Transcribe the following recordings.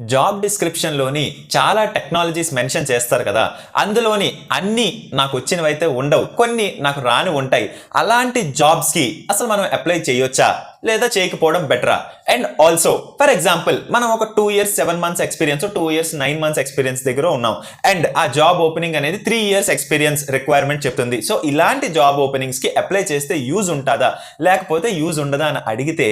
Job డిస్క్రిప్షన్‌లోని చాలా technologies mention చేస్తారు కదా! అందులోని అన్నీ నాకొచ్చినవైతే ఉండవు. కొన్ని నాకు రానివి ఉంటాయి. అలాంటి జాబ్స్‌కి అసలు మనం అప్లై చేయొచ్చా? లేదా చేయకపోవడం బెటరా? అండ్ ఆల్సో ఫర్ ఎగ్జాంపుల్ మనం ఒక 2 years 7 months experience, 2 years 9 months experience దగ్గర ఉన్నాం. అండ్ ఆ జాబ్ ఓపెనింగ్ అనేది 3 ఇయర్స్ ఎక్స్‌పీరియన్స్ రిక్వైర్మెంట్ చెప్తుంది. సో ఇలాంటి జాబ్ ఓపెనింగ్స్‌కి అప్లై చేస్తే యూజ్ ఉంటదా? లేకపోతే యూజ్ ఉండదా అని అడిగితే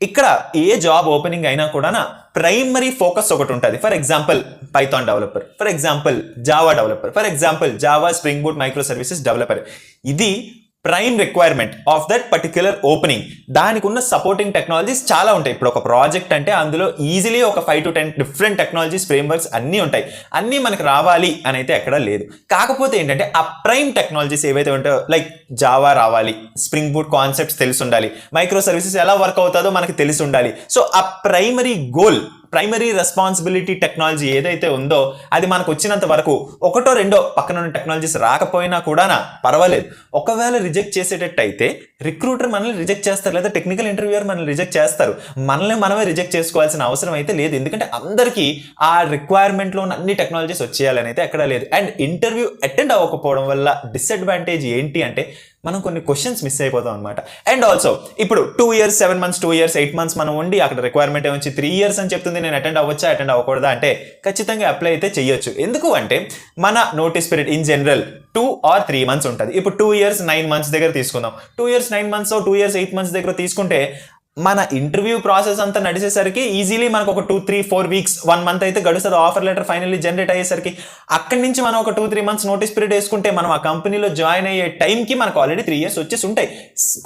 ఇక్కడ ఏ జాబ్ ఓపెనింగ్ అయినా కూడా ప్రైమరీ ఫోకస్ ఒకటి ఉంటుంది. For example python developer, for example java developer, for example java spring boot micro services developer. ఇది prime requirement of that particular opening. దానికి ఉన్న సపోర్టింగ్ టెక్నాలజీస్ చాలా ఉంటాయి. ఇప్పుడు ఒక ప్రాజెక్ట్ అంటే అందులో ఈజీలీ ఒక 5 to 10 డిఫరెంట్ టెక్నాలజీస్, ఫ్రేమ్వర్క్స్ అన్నీ ఉంటాయి. అన్నీ మనకు రావాలి అని అయితే ఎక్కడా లేదు. కాకపోతే ఏంటంటే ఆ ప్రైమ్ టెక్నాలజీస్ ఏవైతే ఉంటాయో లైక్ జావా రావాలి, స్ప్రింగ్ బూట్ కాన్సెప్ట్స్ తెలిసి ఉండాలి, మైక్రో సర్వీసెస్ ఎలా వర్క్ అవుతుందో మనకి తెలిసి ఉండాలి. సో ఆ primary goal, primary responsibility technology ఏదైతే ఉందో అది మనకు వచ్చినంత వరకు ఒకటో రెండో పక్కన ఉన్న టెక్నాలజీస్ రాకపోయినా కూడా పర్వాలేదు. ఒకవేళ రిజెక్ట్ చేసేటట్టు అయితే రిక్రూటర్ మనల్ని రిజెక్ట్ చేస్తారు, లేదా టెక్నికల్ ఇంటర్వ్యూయర్ మనల్ని రిజెక్ట్ చేస్తారు. మనల్ని మనమే రిజెక్ట్ చేసుకోవాల్సిన అవసరం అయితే లేదు. ఎందుకంటే అందరికీ ఆ రిక్వైర్మెంట్లో ఉన్న అన్ని టెక్నాలజీస్ వచ్చేయాలని అయితే ఎక్కడా లేదు. అండ్ ఇంటర్వ్యూ అటెండ్ అవ్వకపోవడం వల్ల డిసడ్వాంటేజ్ ఏంటి అంటే మనం కొన్ని క్వశ్చన్స్ మిస్ అయిపోతాం అనమాట. అండ్ ఆల్సో ఇప్పుడు 2 ఇయర్స్ 7 మంత్స్, 2 ఇయర్స్ 8 మంత్స్ మనం ఉండి అక్కడ రిక్వైర్మెంట్ ఏమొచ్చి 3 ఇయర్స్ అని చెప్తుంది, నేను అటెండ్ అవ్వచ్చా అటెండ్ అవ్వకూడదా అంటే ఖచ్చితంగా అప్లై అయితే చేయొచ్చు. ఎందుకు అంటే మన notice period in general 2 or 3 months ఉంటుంది. ఇప్పుడు 2 ఇయర్స్ 9 మంత్స్ దగ్గర తీసుకుందాం. 2 ఇయర్స్ 9 మంత్స్ 2 ఇయర్స్ 8 మంత్స్ దగ్గర తీసుకుంటే మన ఇంటర్వ్యూ ప్రాసెస్ అంతా నడిచేసరికి ఈజీలీ మనకు ఒక 2, 3, 4 వీక్స్ 1 మంత్ అయితే గడుస్తుంది. ఆఫర్ లెటర్ ఫైనల్లీ జనరేట్ అయ్యేసరికి అక్కడి నుంచి మనం ఒక 2-3 మంత్స్ నోటీస్ పీరియడ్ వేసుకుంటే మనం ఆ కంపెనీలో జాయిన్ అయ్యే టైంకి మనకు ఆల్రెడీ 3 ఇయర్స్ వచ్చేసి ఉంటాయి.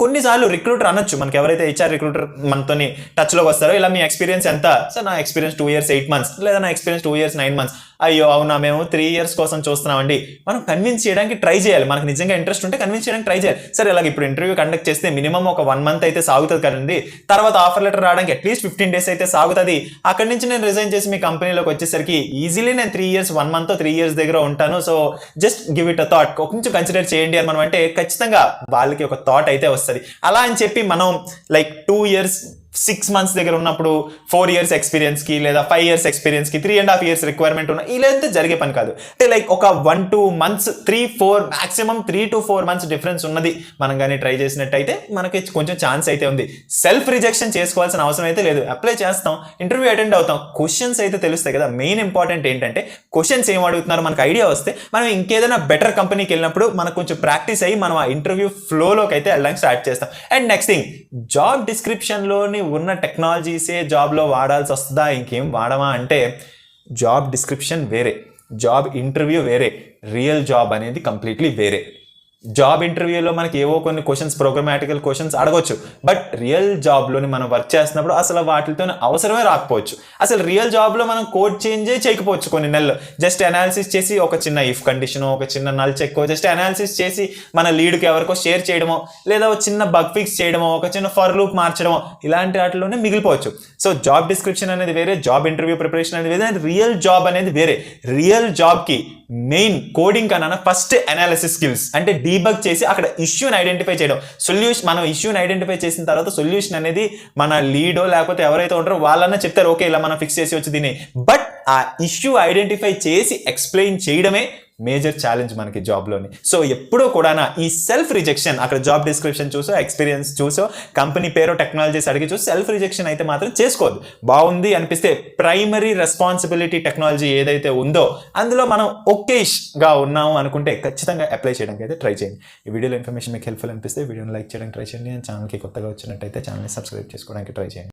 కొన్నిసార్లు రిక్రూటర్ అనొచ్చు, మనకి ఎవరైతే హెచ్ఆర్ రిక్రూటర్ మనతో టచ్లోకి వస్తారో, ఇలా మీ ఎక్స్పీరియన్స్ ఎంత సార్? నా ఎక్స్పీరియన్స్ 2 ఇయర్స్ 8 మంత్స్, లేదా నా ఎక్స్పీరియన్స్ 2 ఇయర్స్ 9 మంత్స్. అయ్యో అవునా, మేము 3 ఇయర్స్ కోసం చూస్తున్నామండి. మనం కన్విన్స్ చేయడానికి ట్రై చేయాలి. మనకు నిజంగా ఇంట్రెస్ట్ ఉంటే కన్విన్స్ చేయడానికి ట్రై చేయాలి. సరే ఇలాగ ఇప్పుడు ఇంటర్వ్యూ కండక్ట్ చేస్తే మినిమం ఒక 1 మంత్ అయితే సాగుతుంది కదండి. తర్వాత ఆఫర్ లెటర్ రావడానికి అట్లీస్ట్ 15 డేస్ అయితే సాగుతుంది. అక్కడి నుంచి నేను రిజైన్ చేసి మీ కంపెనీలోకి వచ్చేసరికి ఈజీలీ నేను 3 ఇయర్స్ 1 మంత్ 3 ఇయర్స్ దగ్గర ఉంటాను. So just give it a thought, కొంచెం కన్సిడర్ చేయండి అని మనం అంటే ఖచ్చితంగా వాళ్ళకి ఒక థాట్ అయితే వస్తుంది. అలా అని చెప్పి మనం లైక్ 2 ఇయర్స్ 6 మంత్స్ దగ్గర ఉన్నప్పుడు 4 ఇయర్స్ ఎక్స్పీరియన్స్కి, లేదా 5 ఇయర్స్ ఎక్స్పీరియన్స్కి 3.5 ఇయర్స్ రిక్వైర్మెంట్ ఉన్న ఇలా అయితే జరిగే పని కాదు. అంటే లైక్ ఒక 1-2 మంత్స్ 3-4 మాక్సిమం 3-4 మంత్స్ డిఫరెన్స్ ఉన్నది మనం కానీ ట్రై చేసినట్టయితే మనకి కొంచెం ఛాన్స్ అయితే ఉంది. సెల్ఫ్ రిజెక్షన్ చేసుకోవాల్సిన అవసరం అయితే లేదు. అప్లై చేస్తాం, ఇంటర్వ్యూ అటెండ్ అవుతాం, క్వశ్చన్స్ అయితే తెలుస్తాయి కదా. మెయిన్ ఇంపార్టెంట్ ఏంటంటే క్వశ్చన్స్ ఏం అడుగుతున్నారు మనకు ఐడియా వస్తే మనం ఇంకేదైనా బెటర్ కంపెనీకి వెళ్ళినప్పుడు మనకు కొంచెం ప్రాక్టీస్ అయ్యి మనం ఆ ఇంటర్వ్యూ ఫ్లోలోకి అయితే వెళ్ళడానికి స్టార్ట్ చేస్తాం. అండ్ నెక్స్ట్ థింగ్, జాబ్ డిస్క్రిప్షన్లోని ఉన్న టెక్నాలజీసే జాబ్లో వాడాల్సి వస్తుందా, ఇంకేం వాడమా అంటే జాబ్ డిస్క్రిప్షన్ వేరే, జాబ్ ఇంటర్వ్యూ వేరే, రియల్ జాబ్ అనేది కంప్లీట్లీ వేరే. జాబ్ ఇంటర్వ్యూలో మనకి ఏవో కొన్ని క్వశ్చన్స్, ప్రోగ్రామాటికల్ క్వశ్చన్స్ అడగొచ్చు. బట్ రియల్ జాబ్లోని మనం వర్క్ చేస్తున్నప్పుడు అసలు వాటితో అవసరమే రాకపోవచ్చు. అసలు రియల్ జాబ్లో మనం కోడ్ చేంజే చేయకపోవచ్చు కొన్ని నెలలు. జస్ట్ అనాలిసిస్ చేసి ఒక చిన్న ఇఫ్ కండిషన్, ఒక చిన్న నల్ చెక్, జస్ట్ అనాలిసిస్ చేసి మన లీడ్కి ఎవరికో షేర్ చేయడమో, లేదా ఒక చిన్న బగ్ ఫిక్స్ చేయడమో, ఒక చిన్న ఫర్ లూప్ మార్చడమో, ఇలాంటి వాటిలోనే మిగిలిపోవచ్చు. సో జాబ్ డిస్క్రిప్షన్ అనేది వేరే, జాబ్ ఇంటర్వ్యూ ప్రిపరేషన్ అనేది వేరే, రియల్ జాబ్ అనేది వేరే. రియల్ జాబ్కి మెయిన్ కోడింగ్ కన్నా ఫస్ట్ అనాలిసిస్ స్కిల్స్, అంటే డీబగ్ చేసి అక్కడ ఇష్యూని ఐడెంటిఫై చేయడం. సొల్యూషన్, మనం ఇష్యూని ఐడెంటిఫై చేసిన తర్వాత సొల్యూషన్ అనేది మన లీడో లేకపోతే ఎవరైతే ఉంటారో వాళ్ళన్నా చెప్తారు, ఓకే ఇలా మనం ఫిక్స్ చేసి వచ్చి దీన్ని. బట్ ఆ ఇష్యూ ఐడెంటిఫై చేసి ఎక్స్ప్లెయిన్ చేయడమే మేజర్ ఛాలెంజ్ మనకి జాబ్లోని. సో ఎప్పుడూ కూడా ఈ సెల్ఫ్ రిజెక్షన్, అక్కడ జాబ్ డిస్క్రిప్షన్ చూసో, ఎక్స్పీరియన్స్ చూసో, కంపెనీ పేరో, టెక్నాలజీస్ అడిగి చూసి సెల్ఫ్ రిజెక్షన్ అయితే మాత్రం చేసుకోవద్దు. బాగుంది అనిపిస్తే ప్రైమరీ రెస్పాన్సిబిలిటీ టెక్నాలజీ ఏదైతే ఉందో అందులో మనం ఒకేష్గా ఉన్నాము అనుకుంటే ఖచ్చితంగా అప్లై చేయడానికి అయితే ట్రై చేయండి. ఈ వీడియోలో ఇన్ఫర్మేషన్ మీకు హెల్ప్ఫుల్ అనిపిస్తే వీడియోని లైక్ చేయడానికి ట్రై చేయండి. ఛానల్కి కొత్తగా వచ్చినట్టయితే ఛానల్ని సబ్స్క్రైబ్ చేసుకోవడానికి ట్రై చేయండి.